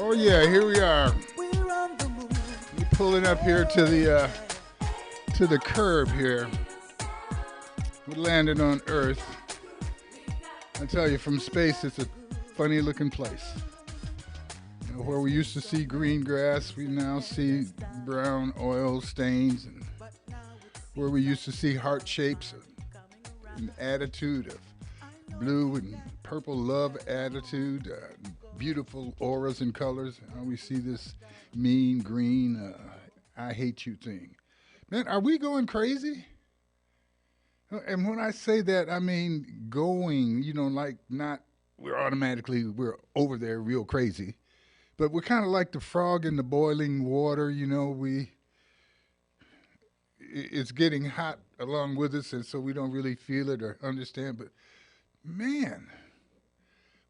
Oh yeah, here we are. We pulling up here to the curb here. We landed on Earth. I tell you, from space, it's a funny looking place. You know, where we used to see green grass, we now see brown oil stains, and where we used to see heart shapes, an attitude of blue and purple love attitude, beautiful auras and colors. Now we see this mean green, I hate you thing. Man, are we going crazy? And when I say that, I mean going, like not we're over there real crazy, but we're kind of like the frog in the boiling water, it's getting hot along with us, and so we don't really feel it or understand. But man,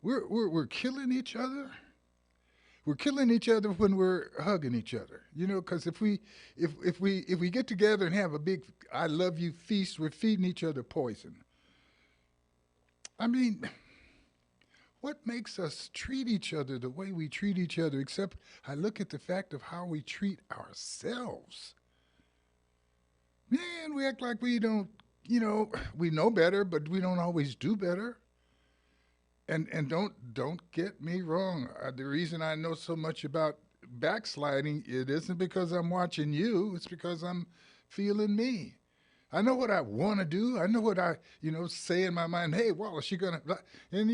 we're killing each other. We're killing each other when we're hugging each other. Because if we get together and have a big "I love you" feast, we're feeding each other poison. I mean, what makes us treat each other the way we treat each other? Except I look at the fact of how we treat ourselves. Man, we act like we don't. We know better, but we don't always do better. And don't get me wrong. The reason I know so much about backsliding, it isn't because I'm watching you. It's because I'm feeling me. I know what I want to do. I know what I say in my mind. Hey, Wallace, you're gonna. And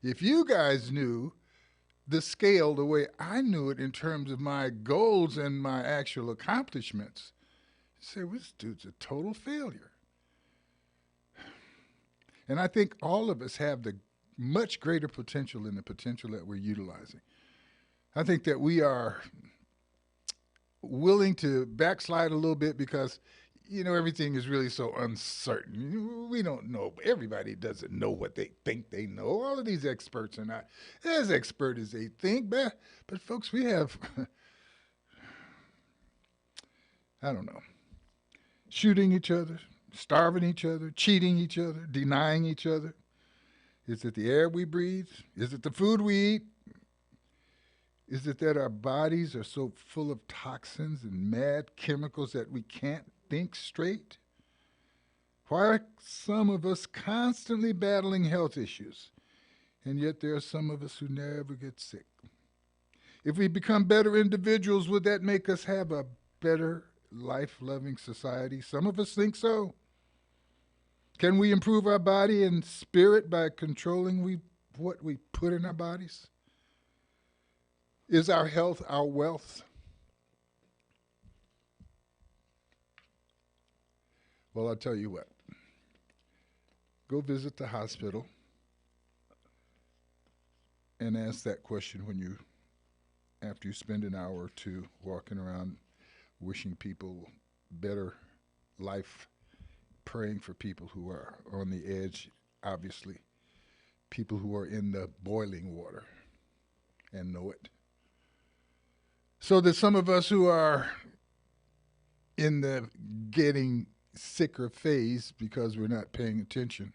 if you guys knew the scale the way I knew it in terms of my goals and my actual accomplishments, you say, well, this dude's a total failure. And I think all of us have the much greater potential than the potential that we're utilizing. I think that we are willing to backslide a little bit because everything is really so uncertain. We don't know. Everybody doesn't know what they think they know. All of these experts are not as expert as they think. But folks, we have, I don't know, shooting each other, starving each other, cheating each other, denying each other. Is it the air we breathe? Is it the food we eat? Is it that our bodies are so full of toxins and mad chemicals that we can't think straight? Why are some of us constantly battling health issues, and yet there are some of us who never get sick? If we become better individuals, would that make us have a better, life-loving society? Some of us think so. Can we improve our body and spirit by controlling what we put in our bodies? Is our health our wealth? Well, I'll tell you what. Go visit the hospital and ask that question after you spend an hour or two walking around wishing people better life, praying for people who are on the edge, obviously, people who are in the boiling water and know it. So that some of us who are in the getting sicker phase because we're not paying attention,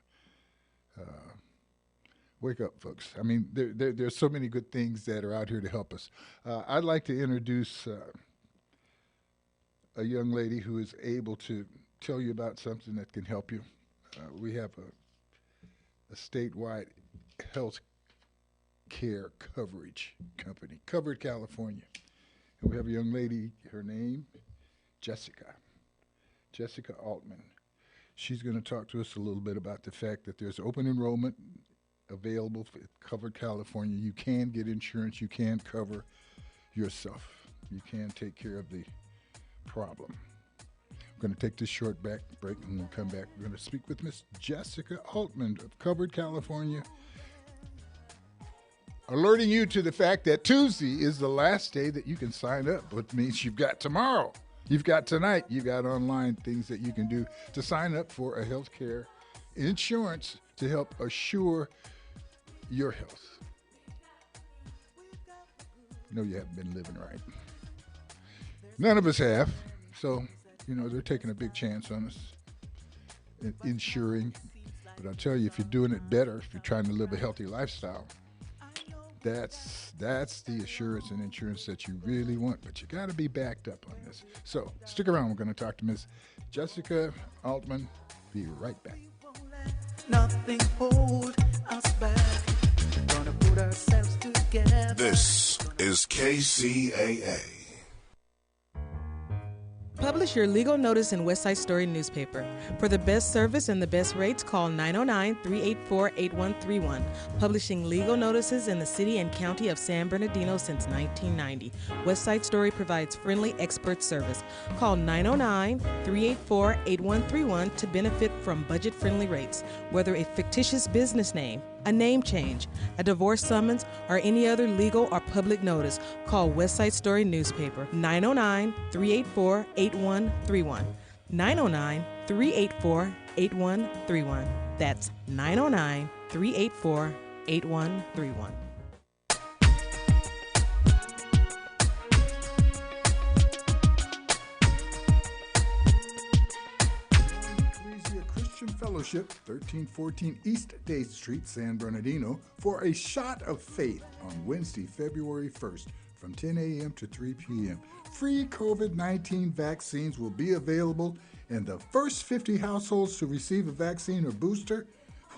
wake up, folks. I mean, there's so many good things that are out here to help us. I'd like to introduce a young lady who is able to tell you about something that can help you. We have a statewide health care coverage company, Covered California. And we have a young lady, her name, Jessica Altman. She's going to talk to us a little bit about the fact that there's open enrollment available for Covered California. You can get insurance. You can cover yourself. You can take care of the problem. We're going to take this short break, and we'll come back. We're going to speak with Miss Jessica Altman of Covered California, alerting you to the fact that Tuesday is the last day that you can sign up, which means you've got tomorrow, you've got tonight, you've got online things that you can do to sign up for a health care insurance to help assure your health. You know you haven't been living right. None of us have, so they're taking a big chance on us in insuring. But I'll tell you, if you're doing it better, if you're trying to live a healthy lifestyle, That's the assurance and insurance that you really want, but you got to be backed up on this. So stick around. We're going to talk to Miss Jessica Altman. Be right back. Nothing hold us back. Gonna put ourselves together. This is KCAA. Publish your legal notice in West Side Story newspaper. For the best service and the best rates, call 909-384-8131. Publishing legal notices in the city and county of San Bernardino since 1990. West Side Story provides friendly expert service. Call 909-384-8131 to benefit from budget-friendly rates. Whether a fictitious business name, a name change, a divorce summons, or any other legal or public notice, call West Side Story newspaper 909-384-8131. 909-384-8131. That's 909-384-8131. Fellowship, 1314 East Day Street, San Bernardino, for a shot of faith on Wednesday, February 1st from 10 a.m. to 3 p.m. Free COVID-19 vaccines will be available, and the first 50 households to receive a vaccine or booster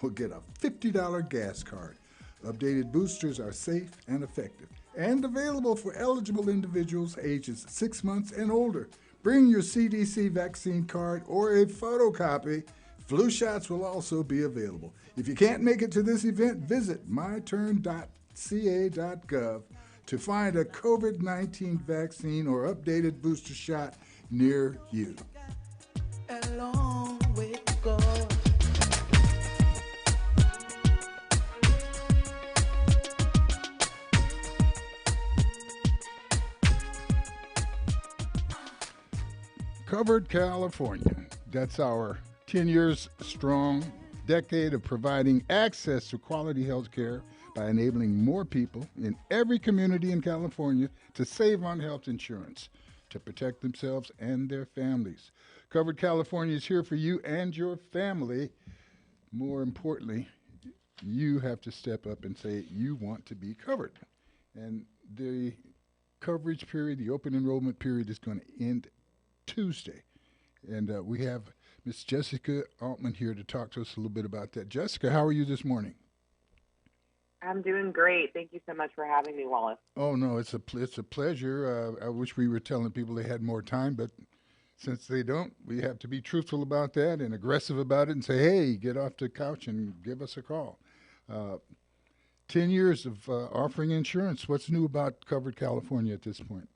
will get a $50 gas card. Updated boosters are safe and effective and available for eligible individuals ages 6 months and older. Bring your CDC vaccine card or a photocopy. Flu shots will also be available. If you can't make it to this event, visit myturn.ca.gov to find a COVID-19 vaccine or updated booster shot near you. A long way to go. Covered California. That's our 10 years strong decade of providing access to quality health care by enabling more people in every community in California to save on health insurance to protect themselves and their families. Covered California is here for you and your family. More importantly, you have to step up and say you want to be covered. And the coverage period, the open enrollment period, is going to end Tuesday. And we have Miss Jessica Altman here to talk to us a little bit about that. Jessica, how are you this morning? I'm doing great. Thank you so much for having me, Wallace. Oh, no, it's a pleasure. I wish we were telling people they had more time, but since they don't, we have to be truthful about that and aggressive about it and say, hey, get off the couch and give us a call. 10 years of offering insurance. What's new about Covered California at this point?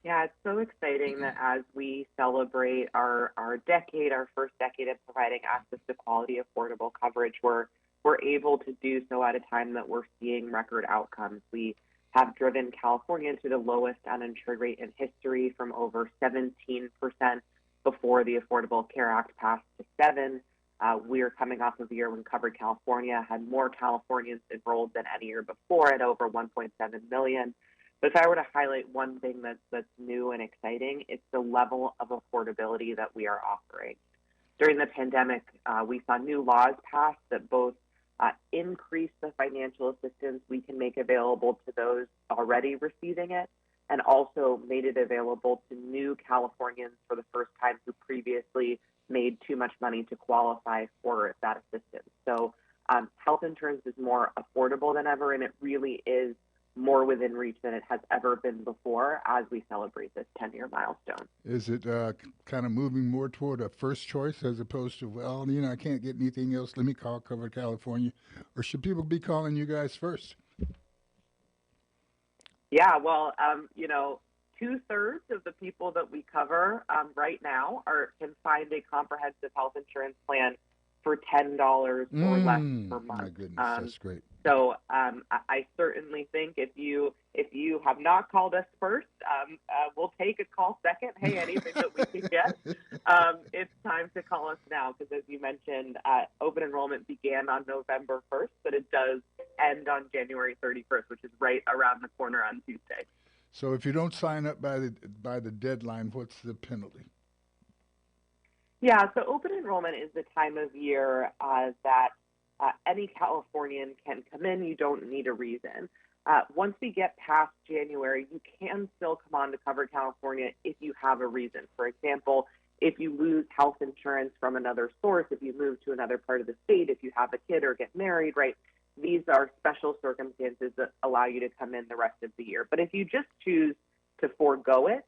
Yeah, it's so exciting that as we celebrate our decade, our first decade of providing access to quality, affordable coverage, we're able to do so at a time that we're seeing record outcomes. We have driven California to the lowest uninsured rate in history from over 17% before the Affordable Care Act passed to 7%. We are coming off of a year when Covered California had more Californians enrolled than any year before at over 1.7 million. But if I were to highlight one thing that's new and exciting, it's the level of affordability that we are offering. During the pandemic, we saw new laws passed that both increase the financial assistance we can make available to those already receiving it, and also made it available to new Californians for the first time who previously made too much money to qualify for that assistance. So health insurance is more affordable than ever, and it really is more within reach than it has ever been before as we celebrate this 10-year milestone. Is it kind of moving more toward a first choice as opposed to, well, I can't get anything else, let me call Covered California? Or should people be calling you guys first? Yeah, well, 2/3 of the people that we cover right now can find a comprehensive health insurance plan for $10 or less per month. My goodness, that's great. So I certainly think if you have not called us first, we'll take a call second. Hey, anything that we can get, it's time to call us now because, as you mentioned, open enrollment began on November 1st, but it does end on January 31st, which is right around the corner on Tuesday. So if you don't sign up by the deadline, what's the penalty? Yeah, so open enrollment is the time of year that any Californian can come in. You don't need a reason. Once we get past January, you can still come on to Covered California if you have a reason. For example, if you lose health insurance from another source, if you move to another part of the state, if you have a kid or get married, right? These are special circumstances that allow you to come in the rest of the year. But if you just choose to forego it,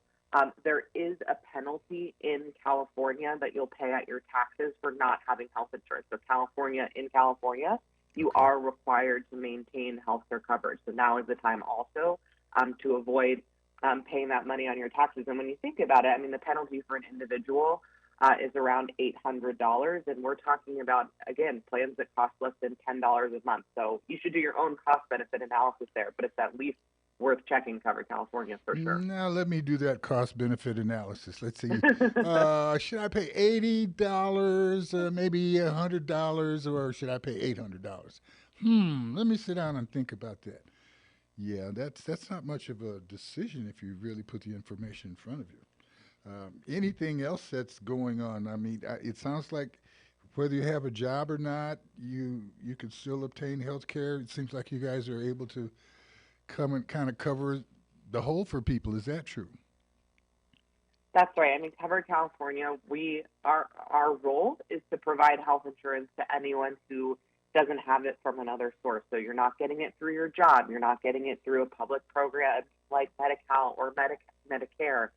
there is a penalty in California that you'll pay at your taxes for not having health insurance. So in California, you are required to maintain health care coverage. So now is the time also to avoid paying that money on your taxes. And when you think about it, I mean, the penalty for an individual is around $800. And we're talking about, again, plans that cost less than $10 a month. So you should do your own cost-benefit analysis there, but it's at least worth checking Covered California for sure. Now let me do that cost-benefit analysis. Let's see. Should I pay $80, maybe $100, or should I pay $800? Let me sit down and think about that. Yeah, that's not much of a decision if you really put the information in front of you. Anything else that's going on? I mean, it sounds like whether you have a job or not, you can still obtain health care. It seems like you guys are able to come and kind of cover the whole for people. Is that true? That's right. I mean, Covered California, our role is to provide health insurance to anyone who doesn't have it from another source. So you're not getting it through your job. You're not getting it through a public program like Medi-Cal or Medicare.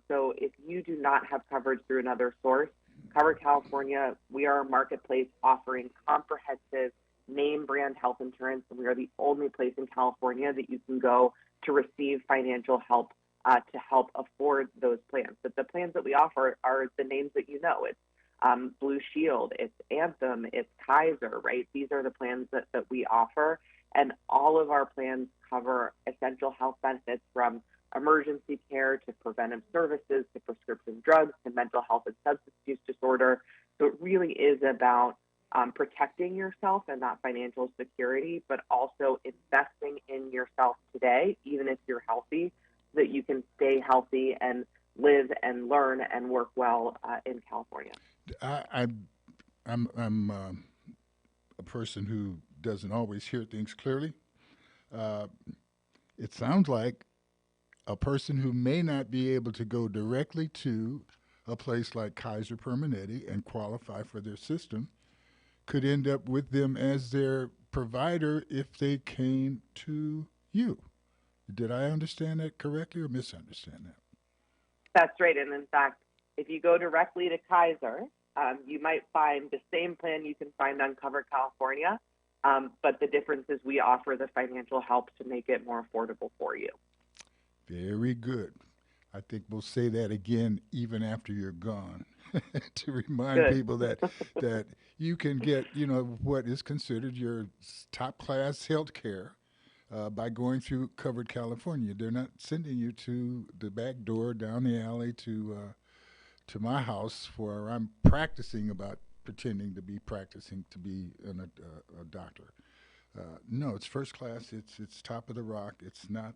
So if you do not have coverage through another source, Covered California, we are a marketplace offering comprehensive name brand health insurance, and we are the only place in California that you can go to receive financial help to help afford those plans. But the plans that we offer are the names that you know. It's Blue Shield, it's Anthem, it's Kaiser, right? These are the plans that we offer, and all of our plans cover essential health benefits from emergency care to preventive services to prescription drugs to mental health and substance use disorder. So it really is about protecting yourself and that financial security, but also investing in yourself today, even if you're healthy, so that you can stay healthy and live and learn and work well in California. I'm a person who doesn't always hear things clearly. It sounds like a person who may not be able to go directly to a place like Kaiser Permanente and qualify for their system could end up with them as their provider if they came to you. Did I understand that correctly or misunderstand that? That's right. And in fact, if you go directly to Kaiser, you might find the same plan you can find on Covered California, but the difference is we offer the financial help to make it more affordable for you. Very good. I think we'll say that again even after you're gone to remind people that you can get, what is considered your top class health care by going through Covered California. They're not sending you to the back door down the alley to my house where I'm practicing about pretending to be practicing to be a doctor. No, it's first class. It's top of the rock. It's not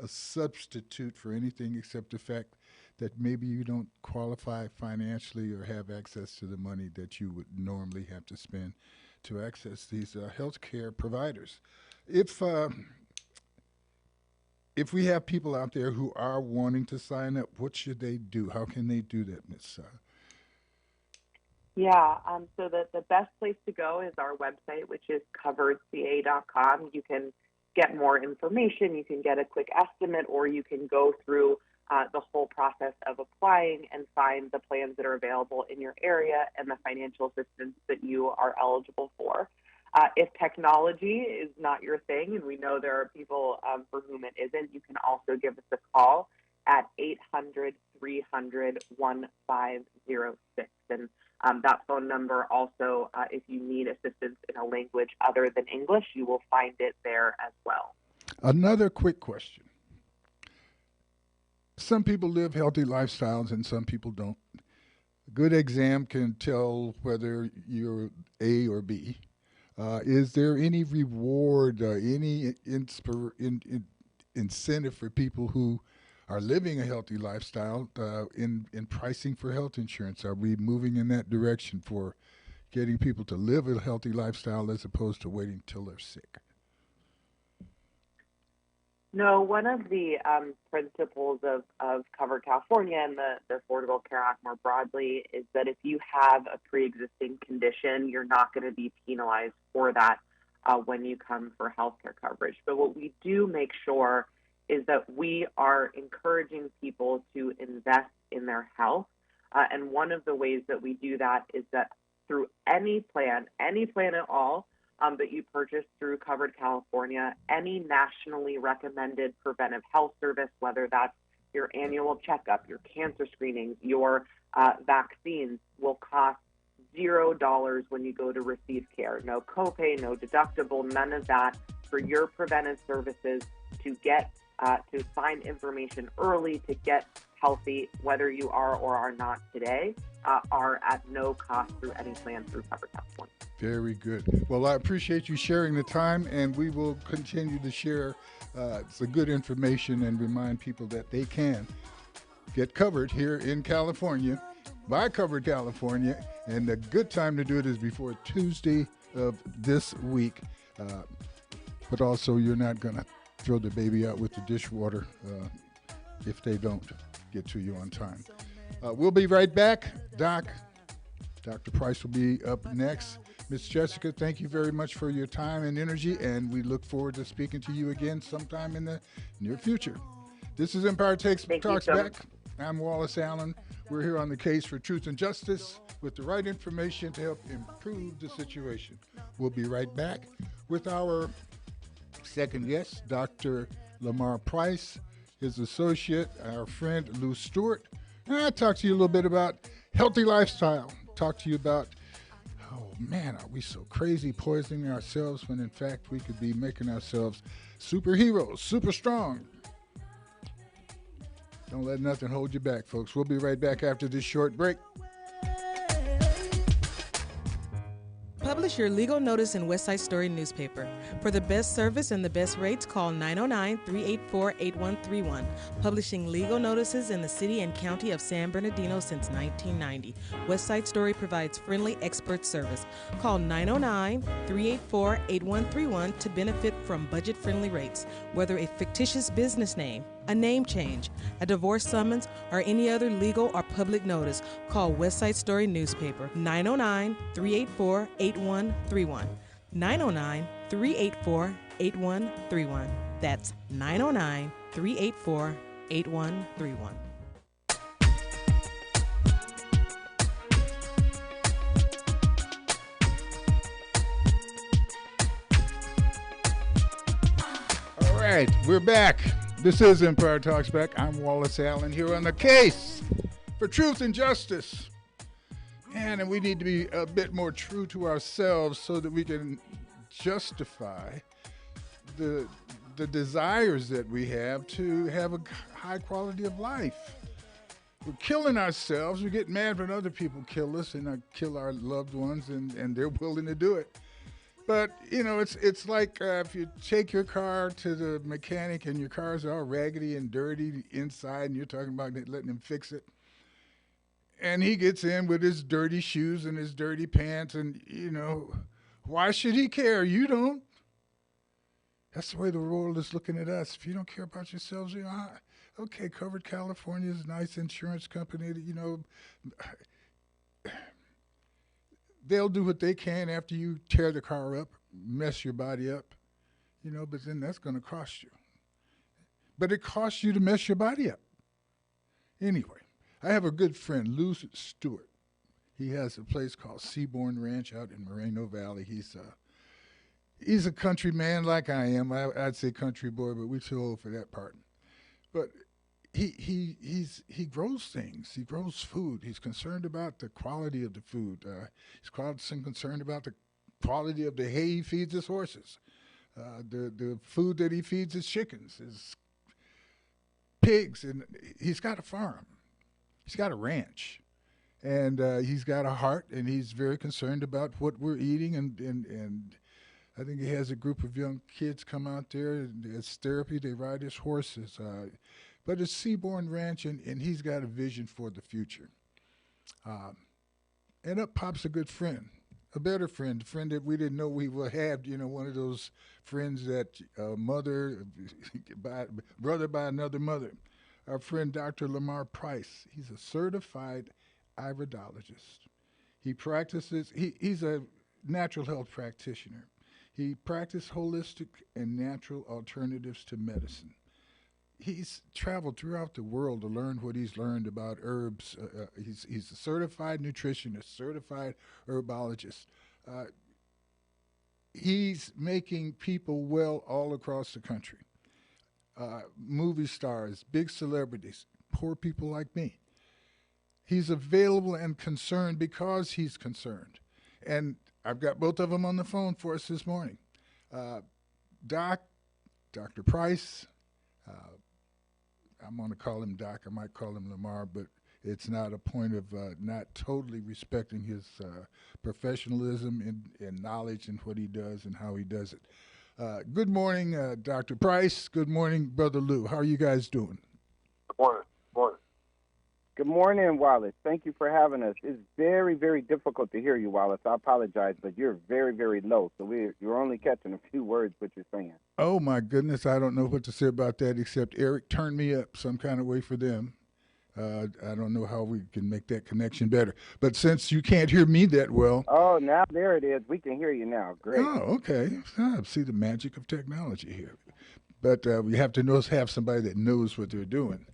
a substitute for anything except the fact that maybe you don't qualify financially or have access to the money that you would normally have to spend to access these healthcare providers. If we have people out there who are wanting to sign up, what should they do? How can they do that, Ms. So the best place to go is our website, which is coveredca.com. You can get more information, you can get a quick estimate, or you can go through the whole process of applying and find the plans that are available in your area and the financial assistance that you are eligible for. If technology is not your thing, and we know there are people for whom it isn't, you can also give us a call at 800-300-1506. And that phone number also, if you need assistance in a language other than English, you will find it there as well. Another quick question. Some people live healthy lifestyles and some people don't. A good exam can tell whether you're A or B. Is there any reward, any incentive for people who are living a healthy lifestyle in pricing for health insurance? Are we moving in that direction for, getting people to live a healthy lifestyle as opposed to waiting till they're sick. No, one of the principles of Covered California and the Affordable Care Act more broadly is that if you have a pre-existing condition, you're not going to be penalized for that when you come for healthcare coverage. But what we do make sure is that we are encouraging people to invest in their health. And one of the ways that we do that is that through any plan at all, that you purchase through Covered California, any nationally recommended preventive health service, whether that's your annual checkup, your cancer screenings, your vaccines, will cost $0 when you go to receive care. No copay, no deductible, none of that for your preventive services to get to find information early, to get healthy, whether you are or are not today, are at no cost through any plan through Covered California. Very good. Well, I appreciate you sharing the time, and we will continue to share some good information and remind people that they can get covered here in California by Covered California, and the good time to do it is before Tuesday of this week. But also, you're not going to throw the baby out with the dishwater if they don't get to you on time. We'll be right back. Dr. Price will be up next. Miss Jessica, thank you very much for your time and energy, and we look forward to speaking to you again sometime in the near future. This is Empire Talks Back. I'm Wallace Allen. We're here on the case for truth and justice with the right information to help improve the situation. We'll be right back with our second guest, Dr. Lamar Price, his associate, our friend Lou Stewart. And I'll talk to you a little bit about healthy lifestyle. Talk to you about, oh man, are we so crazy poisoning ourselves when in fact we could be making ourselves superheroes, super strong. Don't let nothing hold you back, folks. We'll be right back after this short break. Publish your legal notice in West Side Story newspaper. For the best service and the best rates, call 909-384-8131. Publishing legal notices in the city and county of San Bernardino since 1990. West Side Story provides friendly expert service. Call 909-384-8131 to benefit from budget-friendly rates. Whether a fictitious business name, a name change, a divorce summons, or any other legal or public notice, call West Side Story newspaper 909-384-8131. 909-384-8131. That's 909-384-8131. All right, we're back. This is Empire Talks Back. I'm Wallace Allen here on the case for truth and justice. And we need to be a bit more true to ourselves so that we can justify the desires that we have to have a high quality of life. We're killing ourselves. We get mad when other people kill us and kill our loved ones, and they're willing to do it. But, you know, it's like if you take your car to the mechanic and your car's all raggedy and dirty inside and you're talking about letting him fix it. And he gets in with his dirty shoes and his dirty pants and, you know, why should he care? You don't. That's the way the world is looking at us. If you don't care about yourselves, you know, okay, Covered California is a nice insurance company that, you know, they'll do what they can after you tear the car up, mess your body up, you know, but then that's going to cost you. But it costs you to mess your body up. Anyway, I have a good friend, Lou Stewart. He has a place called Seabourn Ranch out in Moreno Valley. He's a country man like I am. I'd say country boy, but we're too old for that part. But he grows things. He grows food. He's concerned about the quality of the food. He's concerned about the quality of the hay he feeds his horses, the food that he feeds his chickens, his pigs, and he's got a farm. He's got a ranch, and he's got a heart, and he's very concerned about what we're eating, and I think he has a group of young kids come out there. It's therapy. They ride his horses. But it's Seabourn Ranch, and he's got a vision for the future. And up pops a good friend, A better friend, a friend that we didn't know we would have. One of those friends that mother, brother by another mother. Our friend Dr. Lamar Price. He's a certified iridologist. He practices. He's a natural health practitioner. He practices holistic and natural alternatives to medicine. He's traveled throughout the world to learn what he's learned about herbs. He's a certified nutritionist, certified herbologist. Uh, he's making people well all across the country. Movie stars, big celebrities, poor people like me. He's available and concerned because he's concerned. And I've got both of them on the phone for us this morning. Uh, Dr. Price, I'm going to call him Doc. I might call him Lamar, but it's not a point of not totally respecting his professionalism and knowledge and what he does and how he does it. Good morning, Dr. Price. Good morning, Brother Lou. How are you guys doing? Good morning. Good morning, Wallace. Thank you for having us. It's very, very difficult to hear you, Wallace. I apologize, but you're very, very low, so you're only catching a few words what you're saying. Oh, my goodness. I don't know what to say about that except Eric turned me up some kind of way for them. I don't know how we can make that connection better. But since you can't hear me that well. Oh, now there it is. We can hear you now. Great. Oh, okay. See the magic of technology here. But we have to have somebody that knows what they're doing.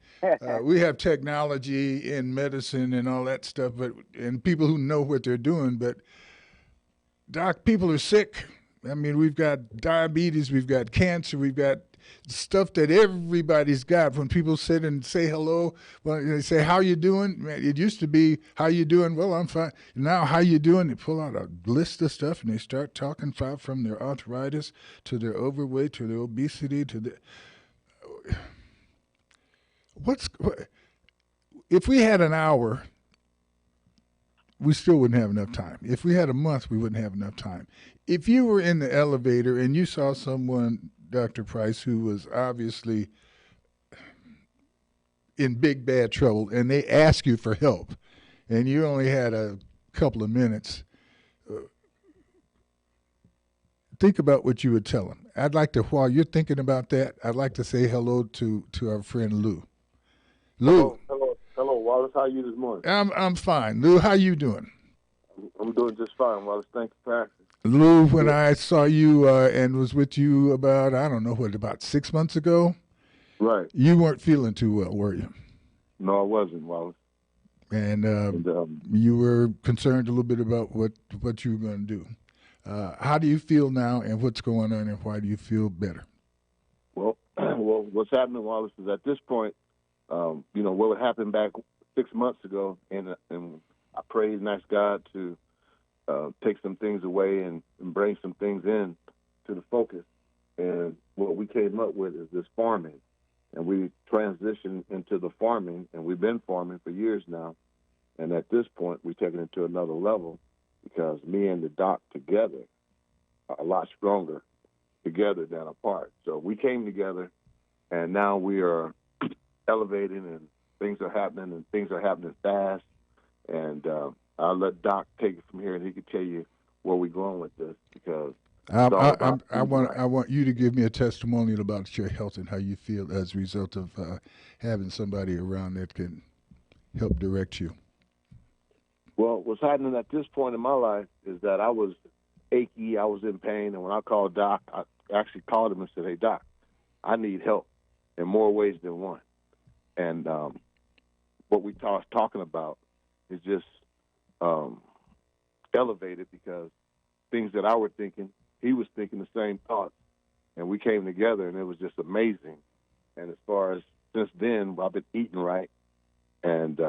We have technology in medicine and all that stuff, and people who know what they're doing. But, Doc, people are sick. I mean, we've got diabetes, we've got cancer, we've got stuff that everybody's got. When people sit and say hello, well, they say, how you doing? Man, it used to be, how you doing? Well, I'm fine. Now, how you doing? They pull out a list of stuff and they start talking from their arthritis to their overweight to their obesity to the... If we had an hour, we still wouldn't have enough time. If we had a month, we wouldn't have enough time. If you were in the elevator and you saw someone, Dr. Price, who was obviously in big, bad trouble, and they asked you for help, and you only had a couple of minutes, think about what you would tell them. I'd like to, while you're thinking about that, I'd like to say hello to our friend Lou. Lou. Hello, Wallace. How are you this morning? I'm fine. Lou, how you doing? I'm doing just fine, Wallace. Thank you for asking. Lou, when I saw you and was with you about, I don't know, about 6 months ago? Right. You weren't feeling too well, were you? No, I wasn't, Wallace. And you were concerned a little bit about what you were going to do. How do you feel now, and what's going on, and why do you feel better? Well, what's happening, Wallace, is at this point, what happened back 6 months ago, and I prayed and asked God to take some things away and bring some things in to the focus. And what we came up with is this farming. And we transitioned into the farming, and we've been farming for years now. And at this point, we're taking it to another level because me and the doc together are a lot stronger together than apart. So we came together, and now we are elevating, and things are happening fast. And I'll let Doc take it from here, and he can tell you where we're going with this because I want you to give me a testimonial about your health and how you feel as a result of having somebody around that can help direct you. Well, what's happening at this point in my life is that I was achy, I was in pain, and when I called Doc, I actually called him and said, "Hey, Doc, I need help in more ways than one." And what we talking about is just elevated because things that I was thinking, he was thinking the same thoughts, and we came together, and it was just amazing. And as far as since then, I've been eating right and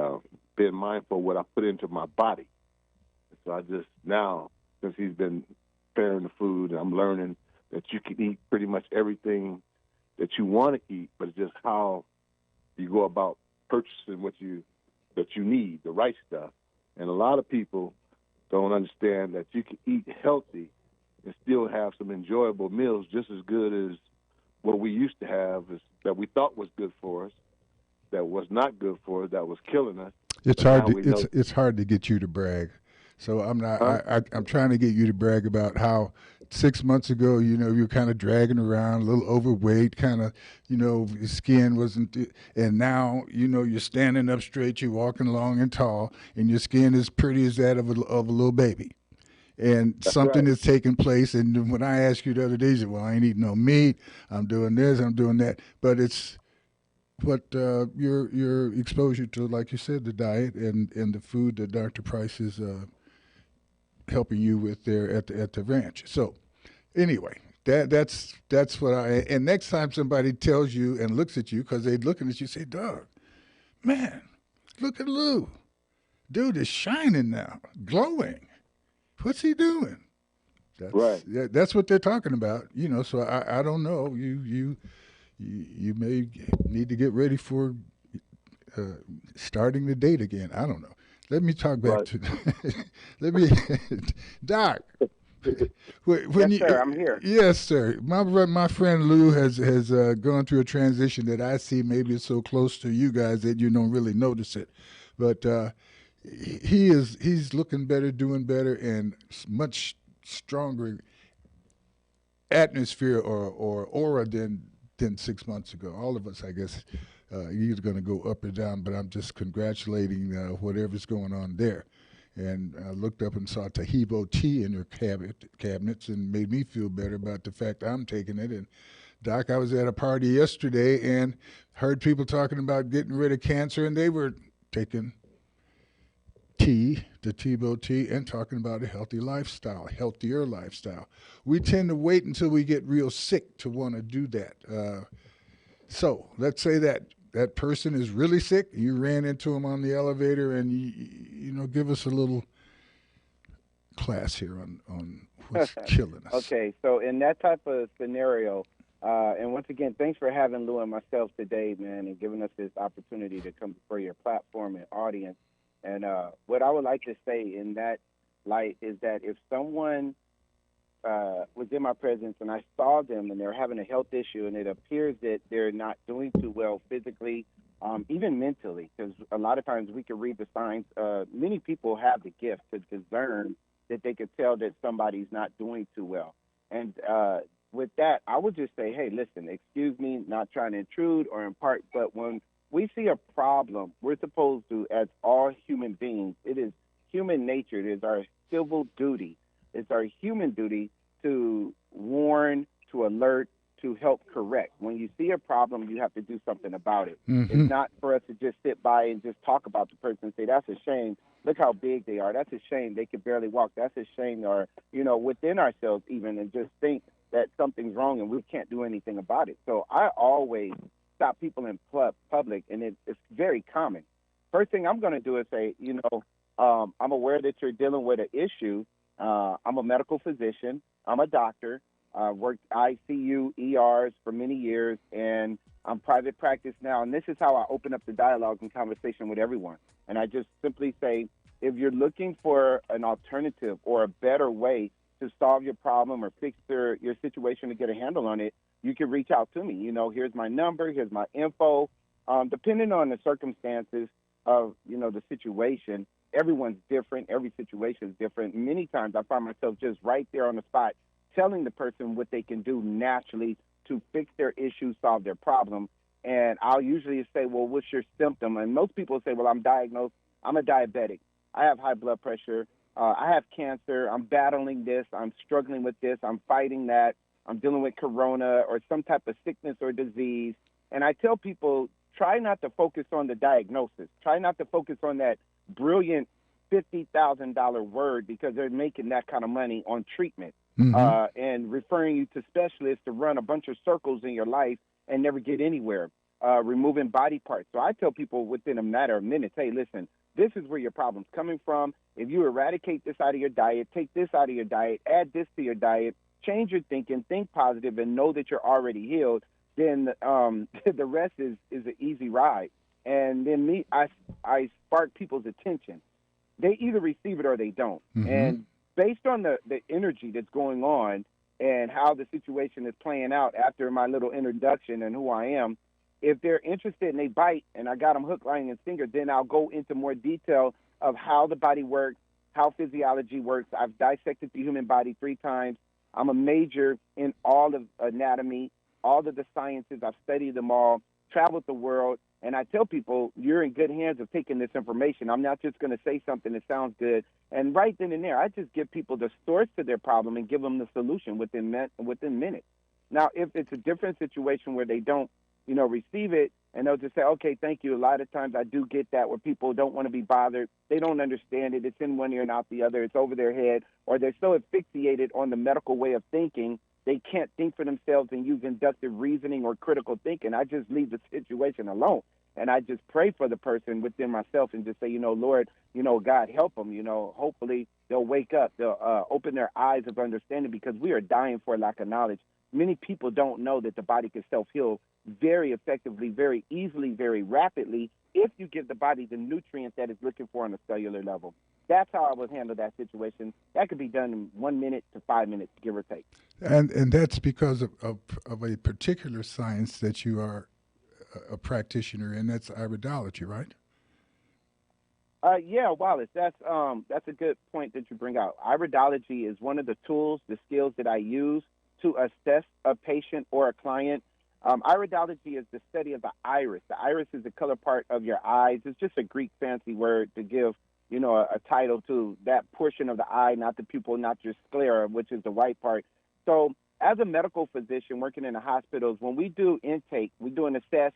being mindful of what I put into my body. So I just now, since he's been preparing the food, I'm learning that you can eat pretty much everything that you want to eat, but it's just how you go about purchasing that you need, the right stuff. And a lot of people don't understand that you can eat healthy and still have some enjoyable meals just as good as what we used to have that we thought was good for us, that was not good for us, that was killing us. It's hard to get you to brag. So I'm not. Huh? I'm trying to get you to brag about how 6 months ago, you were kind of dragging around, a little overweight, kind of, your skin wasn't, and now, you're standing up straight, you're walking long and tall, and your skin is pretty as that of a little baby. And That's something right. is taking place. And when I asked you the other day, you said, well, I ain't eating no meat. I'm doing this. I'm doing that. But it's what your exposure to, like you said, the diet and the food that Dr. Price is helping you with there at the ranch. So anyway, that's what I. And next time somebody tells you and looks at you because they're looking at you, say, "Dog, man, look at Lou. Dude is shining now, glowing. What's he doing?" Right. That's what they're talking about. So I don't know. You may need to get ready for starting the date again. I don't know. Let me talk back Right. to let me Doc. When Yes, sir. I'm here. yes, sir. My friend Lou has gone through a transition that I see. Maybe it's so close to you guys that you don't really notice it, but he's looking better, doing better, and much stronger atmosphere or aura than 6 months ago. All of us, I guess, either going to go up or down. But I'm just congratulating whatever's going on there. And I looked up and saw Tahibo tea in her cabinets and made me feel better about the fact I'm taking it. And Doc, I was at a party yesterday and heard people talking about getting rid of cancer, and they were taking tea, the Tebow tea, and talking about a healthy lifestyle, healthier lifestyle. We tend to wait until we get real sick to want to do that. So let's say that person is really sick. You ran into him on the elevator, and give us a little class here on what's killing us. Okay, so in that type of scenario, and once again, thanks for having Lou and myself today, man, and giving us this opportunity to come before your platform and audience. And what I would like to say in that light is that if someone was in my presence and I saw them and they're having a health issue and it appears that they're not doing too well physically, even mentally, because a lot of times we can read the signs. Many people have the gift to discern that they could tell that somebody's not doing too well. And with that, I would just say, hey, listen, excuse me, not trying to intrude or impart, but when we see a problem, we're supposed to, as all human beings, it is human nature, it is our civil duty, it's our human duty to warn, to alert, to help correct. When you see a problem, you have to do something about it. Mm-hmm. It's not for us to just sit by and just talk about the person and say, that's a shame. Look how big they are. That's a shame. They can barely walk. That's a shame. Or, within ourselves even, and just think that something's wrong and we can't do anything about it. So I always stop people in public, and it's very common. First thing I'm going to do is say, I'm aware that you're dealing with an issue. I'm a medical physician. I'm a doctor. Worked ICU, ERs for many years, and I'm private practice now. And this is how I open up the dialogue and conversation with everyone. And I just simply say, if you're looking for an alternative or a better way to solve your problem or fix your situation to get a handle on it, you can reach out to me. Here's my number, here's my info. Depending on the circumstances of, the situation, everyone's different. Every situation is different. Many times I find myself just right there on the spot telling the person what they can do naturally to fix their issue, solve their problem. And I'll usually say, well, what's your symptom? And most people say, well, I'm diagnosed. I'm a diabetic. I have high blood pressure. I have cancer. I'm battling this. I'm struggling with this. I'm fighting that. I'm dealing with corona or some type of sickness or disease. And I tell people, try not to focus on the diagnosis. Try not to focus on that brilliant $50,000 word, because they're making that kind of money on treatment. And referring you to specialists to run a bunch of circles in your life and never get anywhere, removing body parts. So I tell people within a matter of minutes, hey, listen, this is where your problem's coming from. If you eradicate this out of your diet, take this out of your diet, add this to your diet, change your thinking, think positive, and know that you're already healed, then the rest is an easy ride. And then I spark people's attention. They either receive it or they don't. And based on the energy that's going on and how the situation is playing out after my little introduction and who I am, if they're interested and they bite and I got them hook, line, and sinker, then I'll go into more detail of how the body works, how physiology works. I've dissected the human body 3 times. I'm a major in all of anatomy, all of the sciences. I've studied them all, traveled the world, and I tell people you're in good hands of taking this information. I'm not just going to say something that sounds good. And right then and there, I just give people the source to their problem and give them the solution within minutes. Now, if it's a different situation where they don't, receive it, and they'll just say, okay, thank you. A lot of times I do get that where people don't want to be bothered. They don't understand it. It's in one ear and out the other. It's over their head, or they're so asphyxiated on the medical way of thinking, they can't think for themselves and use inductive reasoning or critical thinking. I just leave the situation alone. And I just pray for the person within myself and just say, Lord, God, help them. Hopefully they'll wake up. They'll open their eyes of understanding, because we are dying for lack of knowledge. Many people don't know that the body can self-heal very effectively, very easily, very rapidly, if you give the body the nutrients that it's looking for on a cellular level. That's how I would handle that situation. That could be done in 1 minute to 5 minutes, give or take. And that's because of a particular science that you are a practitioner in. That's iridology, right? Yeah, Wallace, that's a good point that you bring out. Iridology is one of the tools, the skills that I use to assess a patient or a client. Iridology is the study of the iris. The iris is the color part of your eyes. It's just a Greek fancy word to give, a title to that portion of the eye, not the pupil, not your sclera, which is the white part. So as a medical physician working in the hospitals, when we do intake, we do an assess,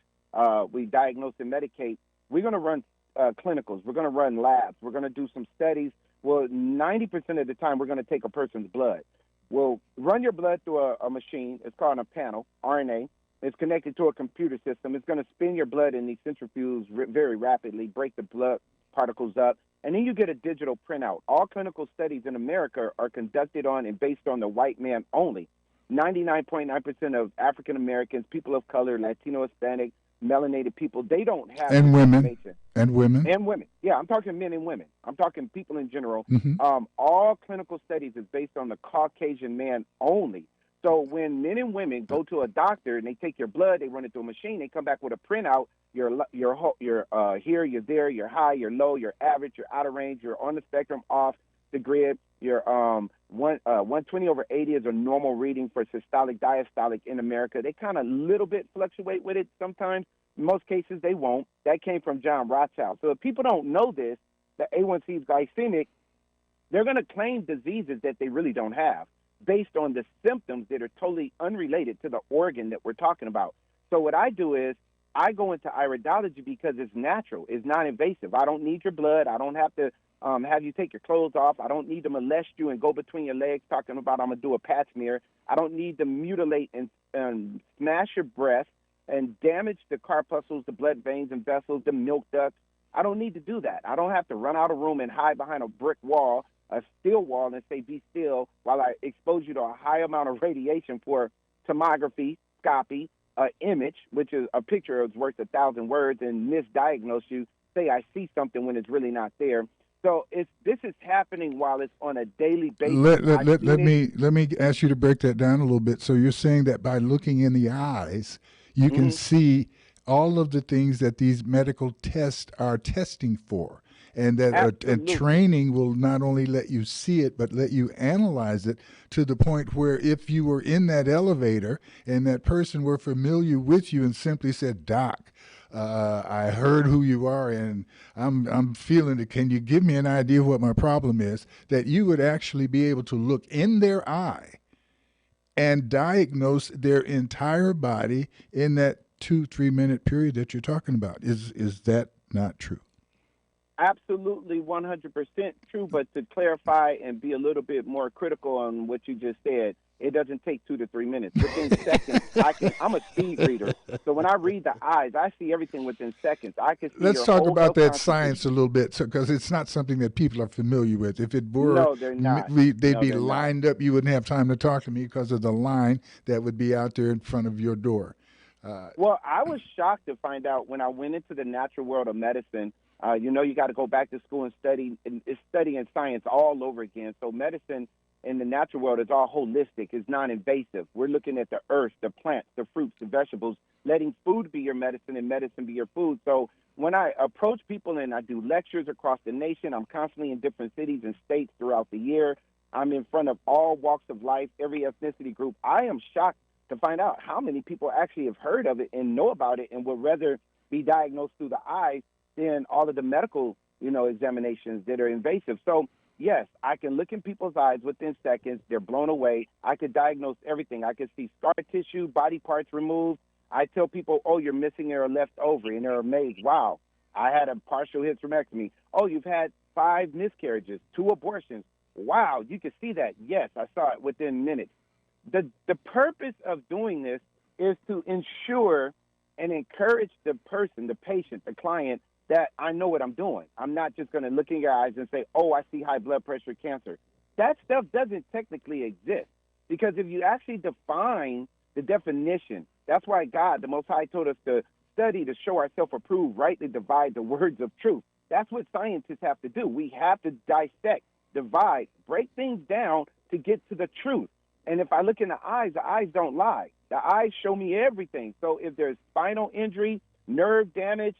we diagnose and medicate, we're going to run clinicals. We're going to run labs. We're going to do some studies. Well, 90% of the time, we're going to take a person's blood. We'll run your blood through a machine. It's called a panel, RNA. It's connected to a computer system. It's going to spin your blood in these centrifuges very rapidly, break the blood particles up, and then you get a digital printout. All clinical studies in America are conducted on and based on the white man only. 99.9% of African Americans, people of color, Latino, Hispanic, melanated people, they don't have and women information. and women and women. Yeah, I'm talking men and women. I'm talking people in general. Mm-hmm. All clinical studies is based on the Caucasian man only. So when men and women go to a doctor and they take your blood, they run it through a machine, they come back with a printout. You're here, you're there, you're high, you're low, you're average, you're out of range, you're on the spectrum, off the grid. You're 120 over 80 is a normal reading for systolic, diastolic in America. They kind of little bit fluctuate with it sometimes. In most cases, they won't. That came from John Rothschild. So if people don't know this, the A1C is glycemic, they're going to claim diseases that they really don't have based on the symptoms that are totally unrelated to the organ that we're talking about. So what I do is I go into iridology because it's natural. It's non-invasive. I don't need your blood. I don't have to have you take your clothes off. I don't need to molest you and go between your legs talking about I'm going to do a pap smear. I don't need to mutilate and smash your breast and damage the corpuscles, the blood veins and vessels, the milk ducts. I don't need to do that. I don't have to run out of room and hide behind a brick wall, a steel wall, and say, be still while I expose you to a high amount of radiation for tomography, scopy, image, which is a picture is worth 1,000 words, and misdiagnose you, say I see something when it's really not there. So this is happening while it's on a daily basis. Let me ask you to break that down a little bit. So you're saying that by looking in the eyes, you Mm-hmm. can see all of the things that these medical tests are testing for, and that and training will not only let you see it, but let you analyze it to the point where if you were in that elevator and that person were familiar with you and simply said, "Doc, I heard who you are and I'm feeling it. Can you give me an idea of what my problem is?" That you would actually be able to look in their eye and diagnose their entire body in that 2-3 minute period that you're talking about. Is that not true? Absolutely 100% true, but to clarify and be a little bit more critical on what you just said, it doesn't take 2 to 3 minutes. Within seconds, I'm a speed reader. So when I read the eyes, I see everything within seconds. I can see Let's talk about that science a little bit, because it's not something that people are familiar with. If it were, no, they're not. They'd be lined up. You wouldn't have time to talk to me because of the line that would be out there in front of your door. Well, I was shocked to find out when I went into the natural world of medicine. You got to go back to school and study and science all over again. So medicine in the natural world is all holistic, it's non-invasive. We're looking at the earth, the plants, the fruits, the vegetables, letting food be your medicine and medicine be your food. So when I approach people and I do lectures across the nation, I'm constantly in different cities and states throughout the year. I'm in front of all walks of life, every ethnicity group. I am shocked to find out how many people actually have heard of it and know about it and would rather be diagnosed through the eyes than all of the medical, examinations that are invasive. So, yes, I can look in people's eyes within seconds. They're blown away. I could diagnose everything. I could see scar tissue, body parts removed. I tell people, oh, you're missing a left ovary, and they're amazed. Wow, I had a partial hysterectomy. Oh, you've had 5 miscarriages, 2 abortions. Wow, you can see that. Yes, I saw it within minutes. The purpose of doing this is to ensure and encourage the person, the patient, the client, that I know what I'm doing. I'm not just going to look in your eyes and say, oh, I see high blood pressure, cancer. That stuff doesn't technically exist, because if you actually define the definition, that's why God, the Most High, told us to study to show ourselves approved, rightly divide the words of truth. That's what scientists have to do. We have to dissect, divide, break things down to get to the truth. And if I look in the eyes don't lie. The eyes show me everything. So if there's spinal injury, nerve damage,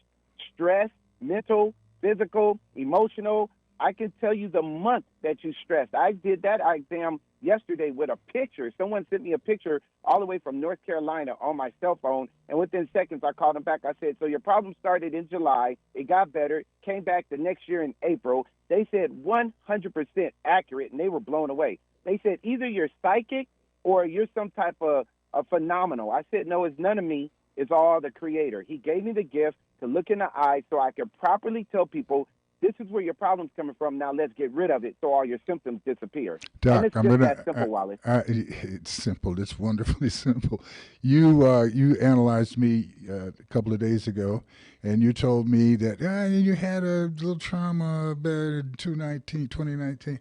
stress, mental, physical, emotional, I can tell you the month that you stressed. I did that exam yesterday with a picture. Someone sent me a picture all the way from North Carolina on my cell phone, and within seconds I called them back. I said, so your problem started in July, it got better, came back the next year in April. They said 100% accurate, and they were blown away. They said either you're psychic or you're some type of a phenomenal. I said, no, it's none of me. It's all the Creator. He gave me the gift to look in the eyes so I could properly tell people, this is where your problem's coming from. Now let's get rid of it so all your symptoms disappear. Doc, and it's just that simple, Wallace. It's simple. It's wonderfully simple. You analyzed me a couple of days ago, and you told me that you had a little trauma back in 2019,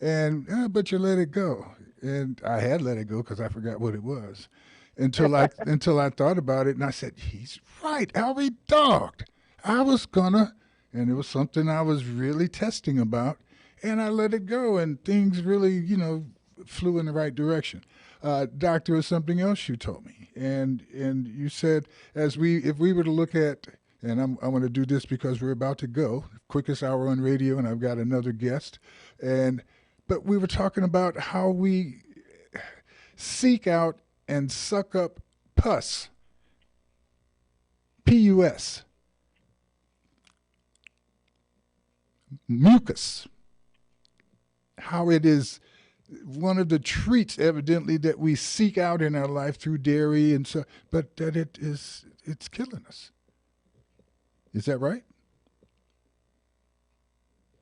and but you let it go. And I had let it go because I forgot what it was until I thought about it, and I said, he's right. I'll be dogged. I was gonna. And it was something I was really testing about, and I let it go, and things really, flew in the right direction. Doctor, was something else you told me, and you said if we were to look at, and I want to do this because we're about to go, quickest hour on radio, and I've got another guest, but we were talking about how we seek out and suck up pus, P-U-S. Mucus, how it is one of the treats evidently that we seek out in our life through dairy and so, but that it's killing us. Is that right?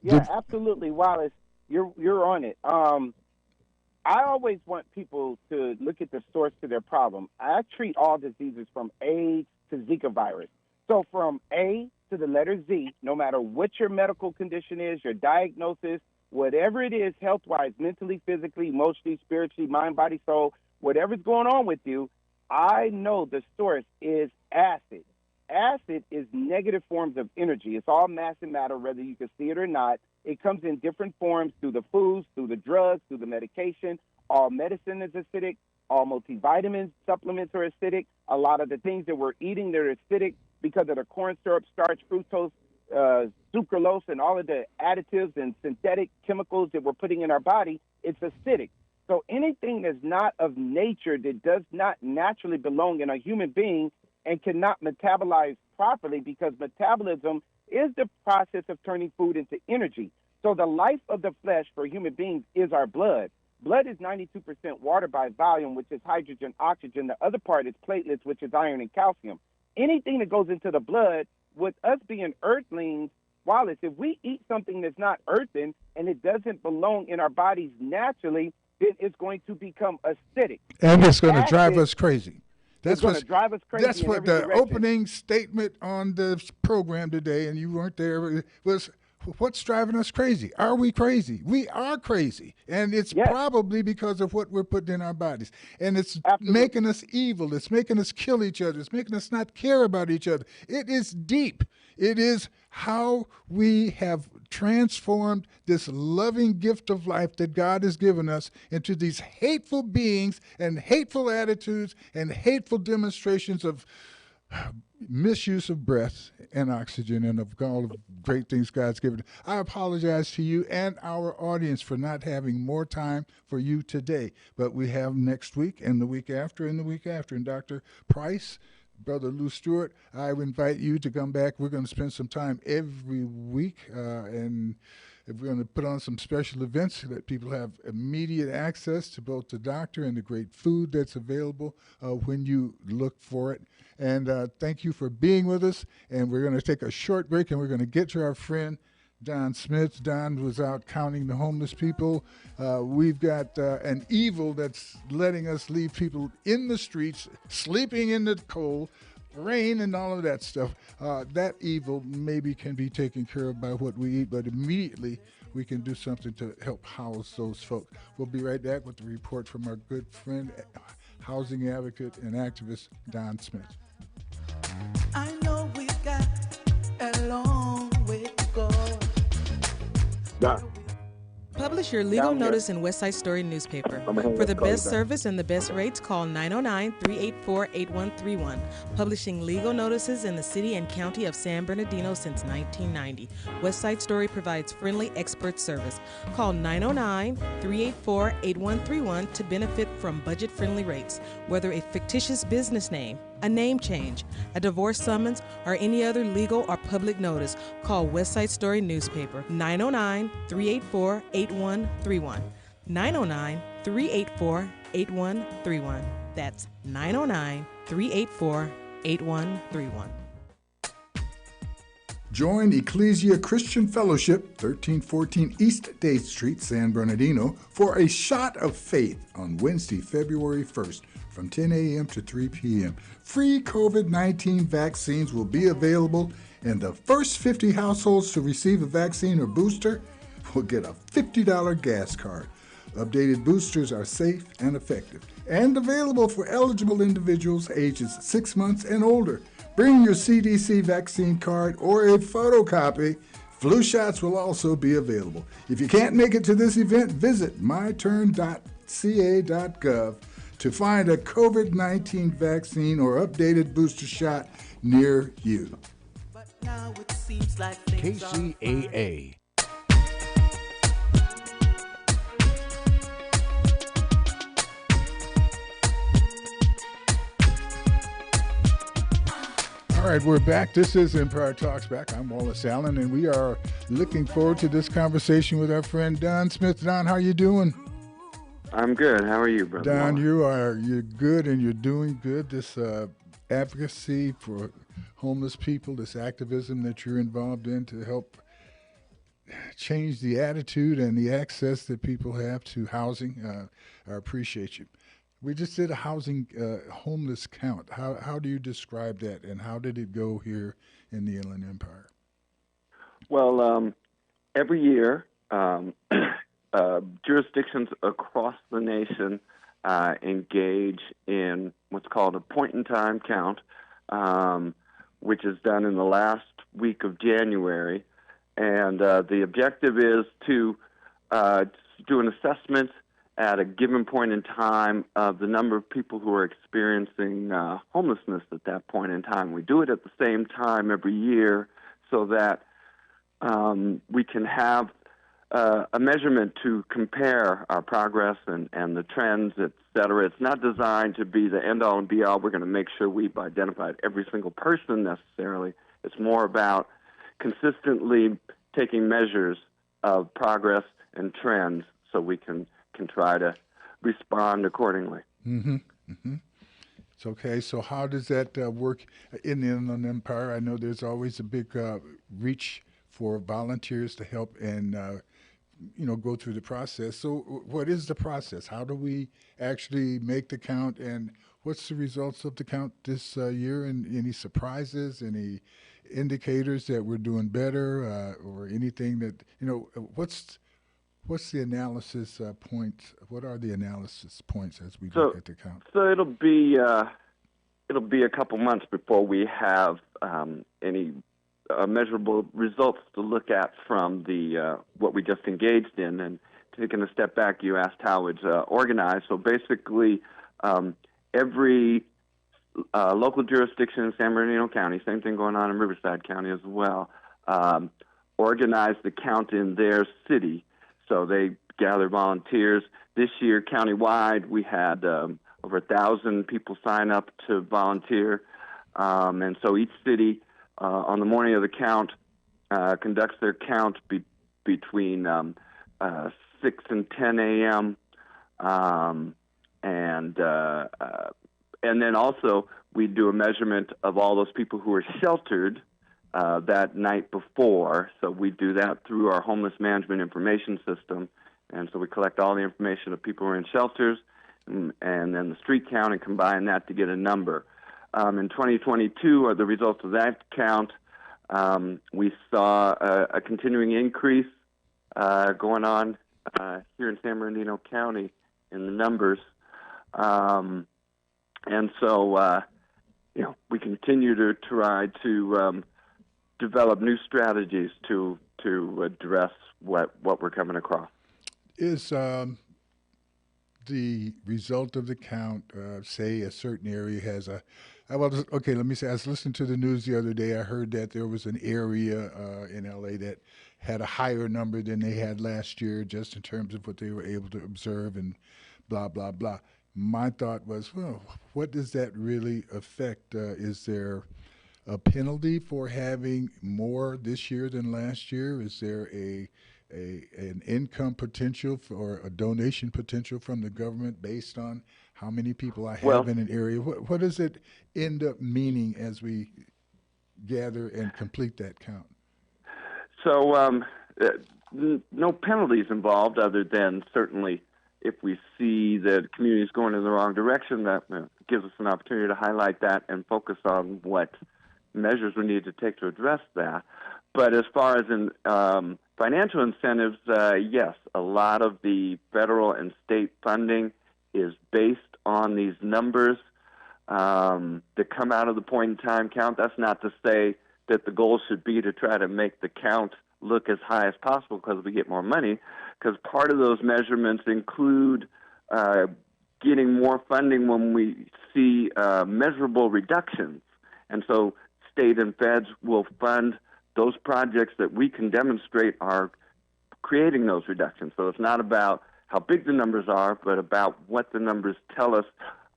Yeah, absolutely, Wallace. You're on it. I always want people to look at the source to their problem. I treat all diseases from AIDS to Zika virus. So from A to the letter Z, no matter what your medical condition is, your diagnosis, whatever it is, health-wise, mentally, physically, emotionally, spiritually, mind, body, soul, whatever's going on with you, I know the source is acid. Acid is negative forms of energy. It's all mass and matter, whether you can see it or not. It comes in different forms through the foods, through the drugs, through the medication. All medicine is acidic. All multivitamins, supplements are acidic. A lot of the things that we're eating, they're acidic because of the corn syrup, starch, fructose, sucralose, and all of the additives and synthetic chemicals that we're putting in our body. It's acidic. So anything that's not of nature, that does not naturally belong in a human being and cannot metabolize properly, because metabolism is the process of turning food into energy. So the life of the flesh for human beings is our blood. Blood is 92% water by volume, which is hydrogen, oxygen. The other part is platelets, which is iron and calcium. Anything that goes into the blood, with us being earthlings, Wallace, if we eat something that's not earthen and it doesn't belong in our bodies naturally, then it's going to become acidic. And it's going to drive us crazy. That's going to drive us crazy. That's what the opening statement on the program today, and you weren't there, was what's driving us crazy? Are we crazy? We are crazy. And it's Yes. probably because of what we're putting in our bodies. And it's Absolutely. making us evil. It's making us kill each other. It's making us not care about each other. It is deep. It is how we have transformed this loving gift of life that God has given us into these hateful beings and hateful attitudes and hateful demonstrations of misuse of breath and oxygen and of all the great things God's given. I apologize to you and our audience for not having more time for you today, but we have next week and the week after and the week after. And Dr. Price, Brother Lou Stewart, I invite you to come back. We're going to spend some time every week, and we're going to put on some special events so that people have immediate access to both the doctor and the great food that's available when you look for it. And thank you for being with us. And we're going to take a short break, and we're going to get to our friend Don Smith. Don was out counting the homeless people. We've got an evil that's letting us leave people in the streets, sleeping in the cold, rain, and all of that stuff. That evil maybe can be taken care of by what we eat, but immediately we can do something to help house those folks. We'll be right back with the report from our good friend, housing advocate and activist, Don Smith. I know we got a long way to go. Doc, Publish your legal Down here. notice in West Side Story newspaper. I'm gonna hang For up, the call you best back. service and the best rates, call 909-384-8131. Publishing legal notices in the city and county of San Bernardino since 1990. West Side Story provides friendly expert service. Call 909-384-8131 to benefit from budget-friendly rates. Whether a fictitious business name, a name change, a divorce summons, or any other legal or public notice, call West Side Story newspaper 909-384-8131. 909-384-8131. That's 909-384-8131. Join Ecclesia Christian Fellowship, 1314 East State Street, San Bernardino, for a shot of faith on Wednesday, February 1st from 10 a.m. to 3 p.m. Free COVID-19 vaccines will be available, and the first 50 households to receive a vaccine or booster will get a $50 gas card. Updated boosters are safe and effective and available for eligible individuals ages 6 months and older. Bring your CDC vaccine card or a photocopy. Flu shots will also be available. If you can't make it to this event, visit myturn.ca.gov to find a COVID-19 vaccine or updated booster shot near you. But now it seems like things are KCAA. All right, we're back. This is Empire Talks Back. I'm Wallace Allen, and we are looking forward to this conversation with our friend Don Smith. Don, how you doing? I'm good. How are you, brother? Don, Wallace? you're good, and you're doing good. This advocacy for homeless people, this activism that you're involved in to help change the attitude and the access that people have to housing. I appreciate you. We just did a housing homeless count. How do you describe that, and how did it go here in the Inland Empire? Well, every year, jurisdictions across the nation engage in what's called a point-in-time count, which is done in the last week of January. And the objective is to do an assessment at a given point in time of the number of people who are experiencing homelessness at that point in time. We do it at the same time every year so that we can have a measurement to compare our progress and the trends, et cetera. It's not designed to be the end-all and be-all. We're going to make sure we've identified every single person necessarily. It's more about consistently taking measures of progress and trends so we can try to respond accordingly. Mm-hmm. Mm-hmm. It's okay. So how does that work in the Inland Empire? I know there's always a big reach for volunteers to help and go through the process. So what is the process? How do we actually make the count, and what's the results of the count this year, and any surprises, any indicators that we're doing better, or anything that what's the analysis points? What are the analysis points as we look at the count? So it'll be a couple months before we have any measurable results to look at from the what we just engaged in. And taking a step back, you asked how it's organized. So basically, every local jurisdiction in San Bernardino County, same thing going on in Riverside County as well, organize the count in their city. So they gather volunteers. This year, countywide, we had over 1,000 people sign up to volunteer. And so each city, on the morning of the count, conducts their count between 6 and 10 a.m. And then also we do a measurement of all those people who are sheltered that night before. So we do that through our homeless management information system. And so we collect all the information of people who are in shelters and then the street count and combine that to get a number. In 2022, the results of that count, we saw a continuing increase going on here in San Bernardino County in the numbers. And so, we continue to try to develop new strategies to address what we're coming across. Is the result of the count, say a certain area has let me say, I was listening to the news the other day. I heard that there was an area in LA that had a higher number than they had last year, just in terms of what they were able to observe and blah, blah, blah. My thought was, well, what does that really affect? Is there a penalty for having more this year than last year? Is there an income potential or a donation potential from the government based on how many people I have in an area? What does it end up meaning as we gather and complete that count? So no penalties involved, other than certainly if we see that the community is going in the wrong direction, that gives us an opportunity to highlight that and focus on what measures we need to take to address that. But as far as in financial incentives, yes, a lot of the federal and state funding is based on these numbers that come out of the point-in-time count. That's not to say that the goal should be to try to make the count look as high as possible because we get more money, because part of those measurements include getting more funding when we see measurable reductions. And so state and feds will fund those projects that we can demonstrate are creating those reductions. So it's not about how big the numbers are, but about what the numbers tell us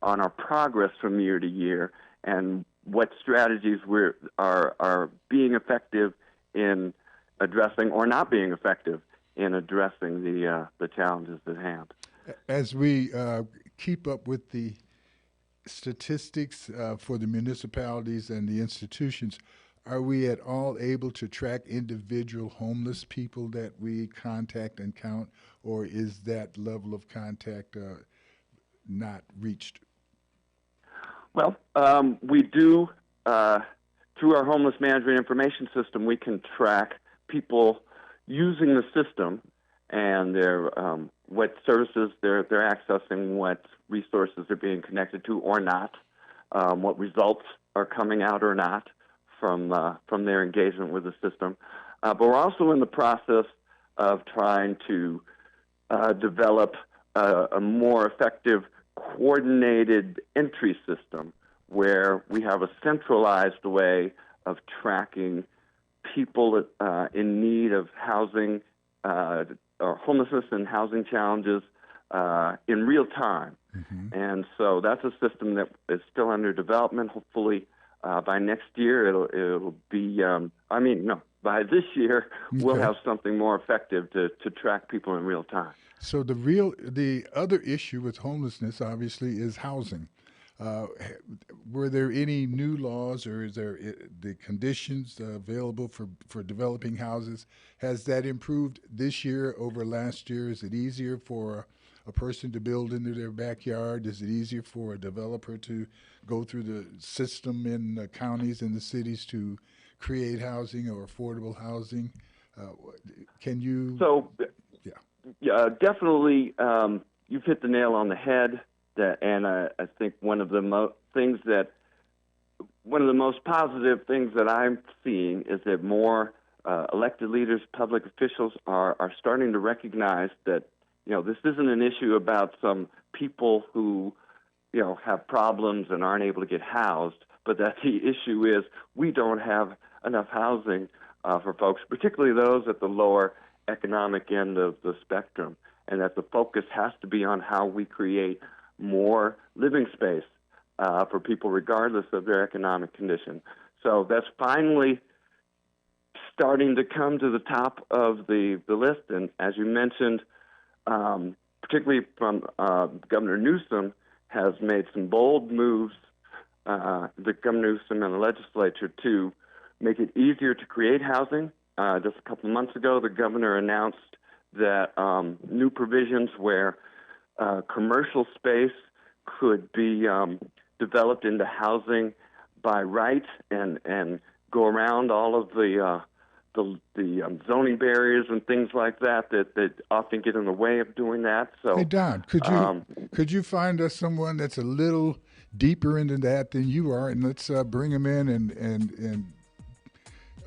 on our progress from year to year and what strategies are being effective in addressing or not being effective in addressing the challenges at hand. As we keep up with the statistics for the municipalities and the institutions, are we at all able to track individual homeless people that we contact and count, or is that level of contact not reached? Well, we do, through our homeless management information system, we can track people using the system and their what services they're accessing, what resources they're being connected to or not, what results are coming out or not from their engagement with the system. But we're also in the process of trying to develop a more effective coordinated entry system where we have a centralized way of tracking people in need of housing or homelessness and housing challenges in real time. Mm-hmm. And so that's a system that is still under development. Hopefully by next year it'll be, by this year we'll have something more effective to track people in real time. So the other issue with homelessness obviously is housing. Were there any new laws, or is there the conditions available for developing houses? Has that improved this year over last year? Is it easier for a person to build into their backyard? Is it easier for a developer to go through the system in the counties and the cities to create housing or affordable housing? Can you? So, yeah, definitely, you've hit the nail on the head. And I think one of the most positive things that I'm seeing is that more elected leaders, public officials are starting to recognize that, this isn't an issue about some people who, have problems and aren't able to get housed, but that the issue is we don't have enough housing for folks, particularly those at the lower economic end of the spectrum, and that the focus has to be on how we create more living space for people regardless of their economic condition. So that's finally starting to come to the top of the list. And as you mentioned, particularly from Governor Newsom, has made some bold moves, the Governor Newsom and the legislature, to make it easier to create housing. Just a couple of months ago, the governor announced that new provisions where commercial space could be developed into housing by right and go around all of the zoning barriers and things like that often get in the way of doing that. So, hey Don, could you find us someone that's a little deeper into that than you are, and let's bring them in and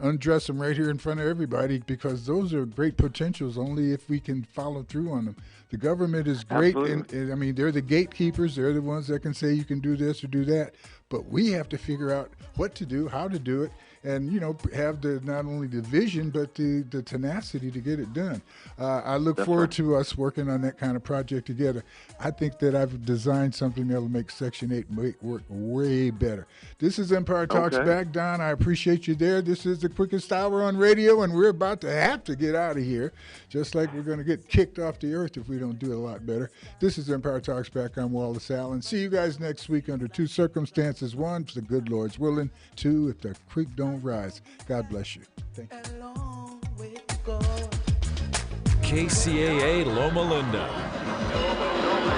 undress them right here in front of everybody, because those are great potentials only if we can follow through on them. The government is great, and I mean, they're the gatekeepers. They're the ones that can say you can do this or do that, but we have to figure out what to do, how to do it, and have the not only the vision but the tenacity to get it done. I look forward to us working on that kind of project together. I think that I've designed something that'll make Section 8 work way better. This is Empire Talks Back. Don, I appreciate you there. This is the quickest hour on radio, and we're about to have to get out of here, just like we're going to get kicked off the earth if we don't do it a lot better. This is Empire Talks Back. I'm Wallace Allen. See you guys next week under two circumstances. One, if the good Lord's willing. Two, if the creek don't rise. God bless you. Thank you. KCAA Loma Linda.